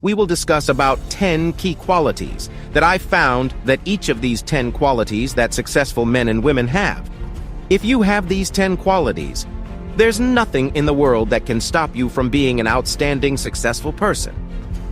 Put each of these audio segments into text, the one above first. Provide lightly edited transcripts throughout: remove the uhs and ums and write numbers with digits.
we will discuss about 10 key qualities that I found that each of these 10 qualities that successful men and women have. If you have these 10 qualities, there's nothing in the world that can stop you from being an outstanding, successful person.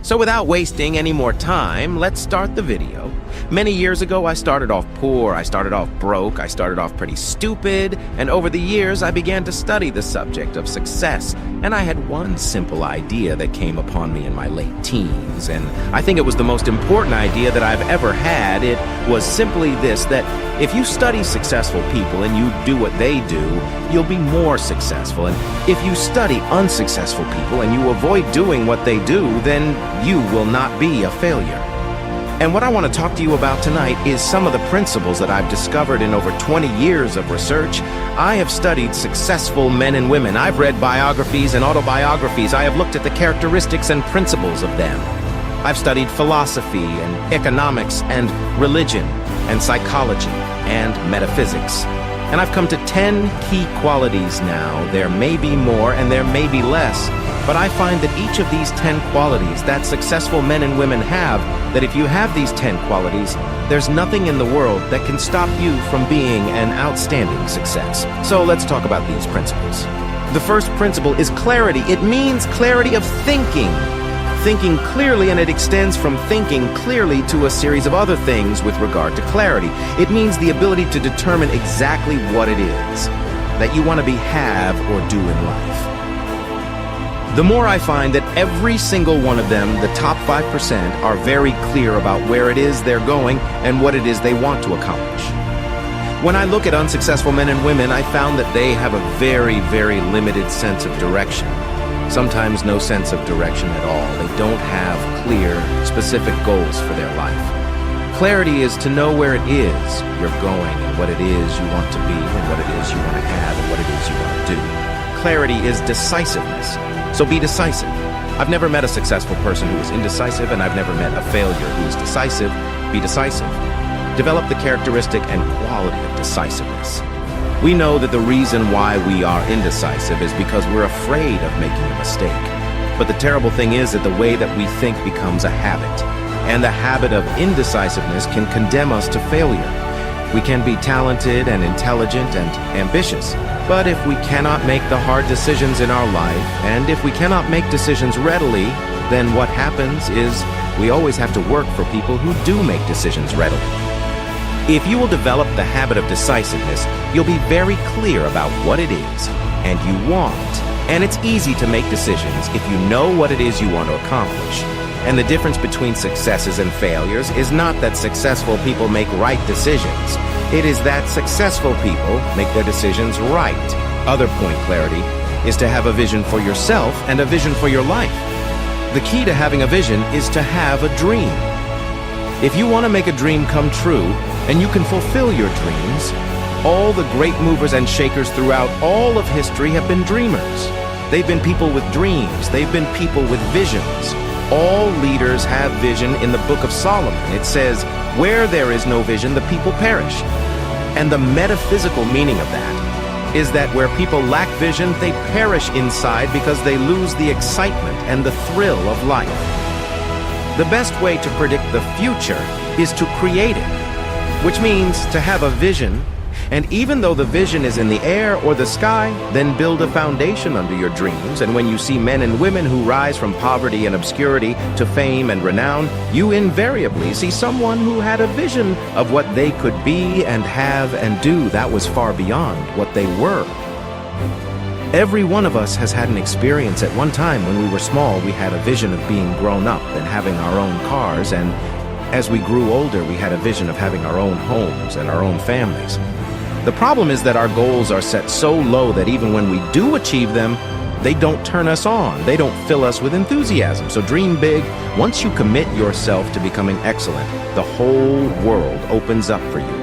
So without wasting any more time, let's start the video. Many years ago, I started off poor, I started off broke, I started off pretty stupid, and over the years, I began to study the subject of success. And I had one simple idea that came upon me in my late teens, and I think it was the most important idea that I've ever had. It was simply this, that if you study successful people and you do what they do, you'll be more successful. And if you study unsuccessful people and you avoid doing what they do, then you will not be a failure. And what I want to talk to you about tonight is some of the principles that I've discovered in over 20 years of research. I have studied successful men and women. I've read biographies and autobiographies. I have looked at the characteristics and principles of them. I've studied philosophy and economics and religion and psychology and metaphysics. And I've come to 10 key qualities now. There may be more and there may be less, but I find that each of these 10 qualities that successful men and women have, that if you have these 10 qualities, there's nothing in the world that can stop you from being an outstanding success. So let's talk about these principles. The first principle is clarity. It means clarity of thinking. Thinking clearly, and it extends from thinking clearly to a series of other things with regard to clarity. It means the ability to determine exactly what it is that you want to have or do in life. The more I find that every single one of them, the top 5%, are very clear about where it is they're going and what it is they want to accomplish. When I look at unsuccessful men and women, I found that they have a very, very limited sense of direction. Sometimes no sense of direction at all. They don't have clear, specific goals for their life. Clarity is to know where it is you're going and what it is you want to be and what it is you want to have and what it is you want to do. Clarity is decisiveness. So be decisive. I've never met a successful person who is indecisive, and I've never met a failure who is decisive. Be decisive. Develop the characteristic and quality of decisiveness. We know that the reason why we are indecisive is because we're afraid of making a mistake. But the terrible thing is that the way that we think becomes a habit, and the habit of indecisiveness can condemn us to failure. We can be talented and intelligent and ambitious, but if we cannot make the hard decisions in our life, and if we cannot make decisions readily, then what happens is we always have to work for people who do make decisions readily. If you will develop the habit of decisiveness, you'll be very clear about what it is and you want. And it's easy to make decisions if you know what it is you want to accomplish. And the difference between successes and failures is not that successful people make right decisions. It is that successful people make their decisions right. Other point clarity is to have a vision for yourself and a vision for your life. The key to having a vision is to have a dream. If you want to make a dream come true, and you can fulfill your dreams, all the great movers and shakers throughout all of history have been dreamers. They've been people with dreams. They've been people with visions. All leaders have vision. In the book of Solomon, it says, "Where there is no vision, the people perish." And the metaphysical meaning of that is that where people lack vision, they perish inside because they lose the excitement and the thrill of life. The best way to predict the future is to create it, which means to have a vision. And even though the vision is in the air or the sky, then build a foundation under your dreams. And when you see men and women who rise from poverty and obscurity to fame and renown, you invariably see someone who had a vision of what they could be and have and do that was far beyond what they were. Every one of us has had an experience at one time when we were small. We had a vision of being grown up and having our own cars, and as we grew older, we had a vision of having our own homes and our own families. The problem is that our goals are set so low that even when we do achieve them, they don't turn us on. They don't fill us with enthusiasm. So dream big. Once you commit yourself to becoming excellent, the whole world opens up for you.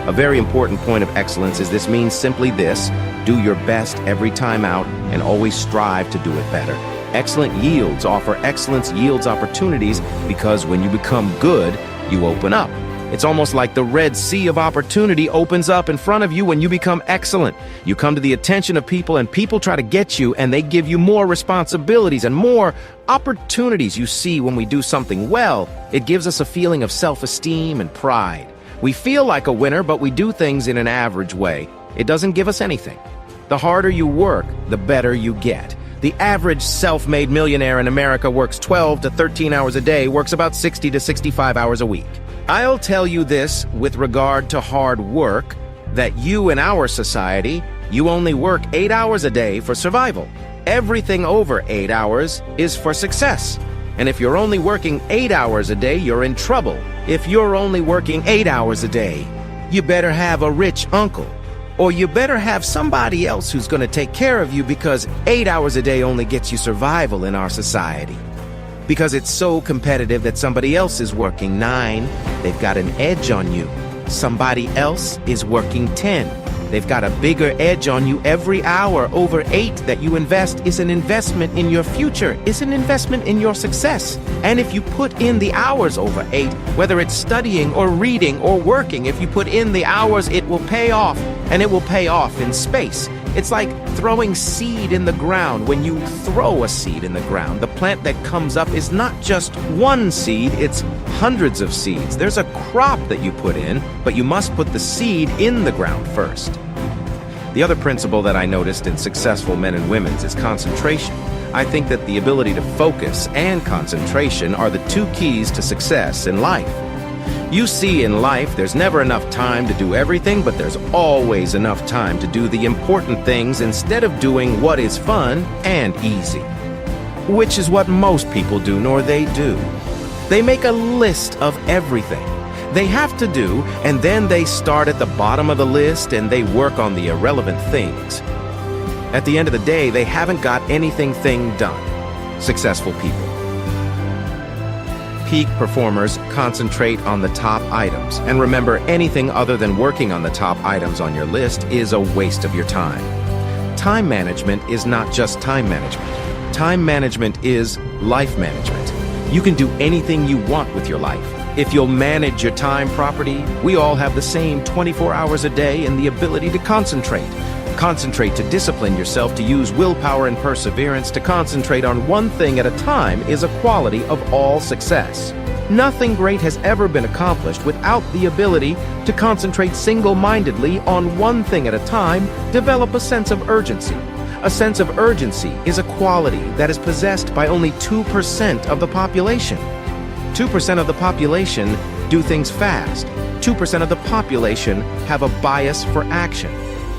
A very important point of excellence is this means simply this: do your best every time out and always strive to do it better. Excellent yields offer excellence yields opportunities because when you become good, you open up. It's almost like the Red Sea of opportunity opens up in front of you when you become excellent. You come to the attention of people, and people try to get you, and they give you more responsibilities and more opportunities. You see, when we do something well, it gives us a feeling of self-esteem and pride. We feel like a winner, but we do things in an average way. It doesn't give us anything. The harder you work, the better you get. The average self-made millionaire in America works 12 to 13 hours a day, works about 60 to 65 hours a week. I'll tell you this with regard to hard work, that you in our society, you only work 8 hours a day for survival. Everything over 8 hours is for success. And if you're only working 8 hours a day, you're in trouble. If you're only working 8 hours a day, you better have a rich uncle. Or you better have somebody else who's going to take care of you, because 8 hours a day only gets you survival in our society. Because it's so competitive that somebody else is working 9, they've got an edge on you. Somebody else is working 10. They've got a bigger edge on you every hour. Over 8 that you invest is an investment in your future, is an investment in your success. And if you put in the hours over 8, whether it's studying or reading or working, if you put in the hours, it will pay off, and it will pay off in space. It's like throwing seed in the ground. When you throw a seed in the ground, the plant that comes up is not just one seed, it's hundreds of seeds. There's a crop that you put in, but you must put the seed in the ground first. The other principle that I noticed in successful men and women is concentration. I think that the ability to focus and concentration are the two keys to success in life. You see, in life, there's never enough time to do everything, but there's always enough time to do the important things instead of doing what is fun and easy. Which is what most people do, nor they do. They make a list of everything they have to do, and then they start at the bottom of the list and they work on the irrelevant things. At the end of the day, they haven't got anything done. Successful people. Peak performers concentrate on the top items, and remember, anything other than working on the top items on your list is a waste of your time. Time management is not just time management. Time management is life management. You can do anything you want with your life. If you'll manage your time properly, we all have the same 24 hours a day and the ability to concentrate. Concentrate to discipline yourself, to use willpower and perseverance. To concentrate on one thing at a time is a quality of all success. Nothing great has ever been accomplished without the ability to concentrate single-mindedly on one thing at a time. Develop a sense of urgency. A sense of urgency is a quality that is possessed by only 2% of the population. 2% of the population do things fast. 2% of the population have a bias for action.